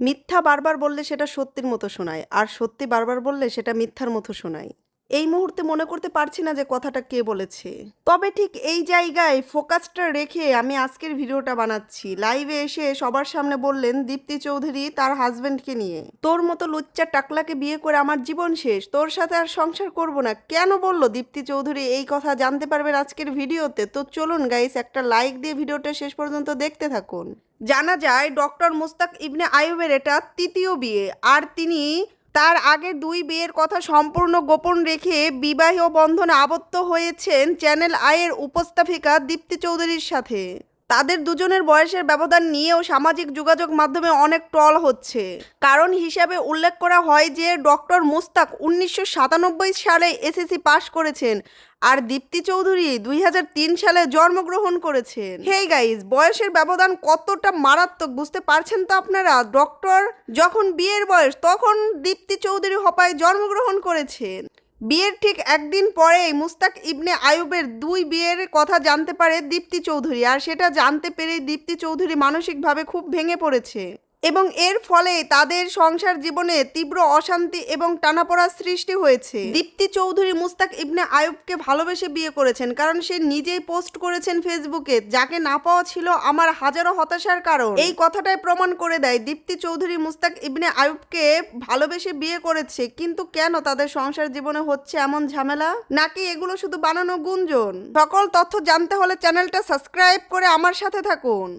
মিথ্যা বারবার বললে সেটা সত্যির মতো শোনায়, আর সত্যি বারবার বললে সেটা মিথ্যার মতো শোনায়। এই মুহূর্তে মনে করতে পারছি না যে কথাটা কে বলেছে। তবে ঠিক এই জায়গায় ফোকাসটা রেখে আমি আজকের ভিডিওটা বানাচ্ছি। লাইভে এসে সবার সামনে বললেন দীপ্তি চৌধুরী তার হাজবেন্ডকে নিয়ে, তোর মতো লুচ্চা টাকলাকে বিয়ে করে আমার জীবন শেষ, তোর সাথে আর সংসার করব না। কেন বলল দীপ্তি চৌধুরী এই কথা জানতে পারবেন আজকের ভিডিওতে। তো চলুন গাইস, একটা লাইক দিয়ে ভিডিওটা শেষ পর্যন্ত দেখতে থাকুন। জানা যায় ডক্টর মুস্তাক ইবনে আইয়ুবের এটা তৃতীয় বিয়ে, আর তিনি তার আগের দুই বিয়ের কথা সম্পূর্ণ গোপন রেখে বিবাহ বন্ধনে আবদ্ধ হয়েছেন চ্যানেল আইয়ের উপস্থাপিকা দীপ্তি চৌধুরীর সাথে। তাদের দুজনের বয়সের ব্যবধান নিয়েও সামাজিক যোগাযোগ মাধ্যমে অনেক ট্রল হচ্ছে। কারণ হিসাবে উল্লেখ করা হয় যে ডক্টর মুস্তাক 1997 সালে এসএসসি পাশ করেছেন, আর দীপ্তি চৌধুরী 2003 সালে জন্মগ্রহণ করেছেন। হেই গাইজ, বয়সের ব্যবধান কতটা মারাত্মক বুঝতে পারছেন তো আপনারা। ডক্টর যখন বিয়ের বয়স তখন দীপ্তি চৌধুরী হপায় জন্মগ্রহণ করেছেন। বিয়ের ঠিক একদিন পরেই মুস্তাক ইবনে আইয়ুবের দুই বিয়ের কথা জানতে পারে দীপ্তি চৌধুরী, আর সেটা জানতে পেরেই দীপ্তি চৌধুরী মানসিকভাবে খুব ভেঙে পড়েছে এবং এর ফলে তাদের সংসার জীবনে তীব্র অশান্তি এবং টানাপোড়ার সৃষ্টি হয়েছে। দীপ্তি চৌধুরী মুস্তাক ইবনে আইয়ুবকে ভালোবেসে বিয়ে করেছেন, কারণ সে নিজেই পোস্ট করেছেন ফেসবুকে, যাকে না পাওয়া ছিল আমার হাজারো হতাশার কারণ। এই কথাটাই প্রমাণ করে দেয় দীপ্তি চৌধুরী মুস্তাক ইবনে আইয়ুবকে ভালোবেসে বিয়ে করেছে। কিন্তু কেন তাদের সংসার জীবনে হচ্ছে এমন ঝামেলা? নাকি এগুলো শুধু বানানো গুঞ্জন? সকল তথ্য জানতে হলে চ্যানেলটা সাবস্ক্রাইব করে আমার সাথে থাকুন।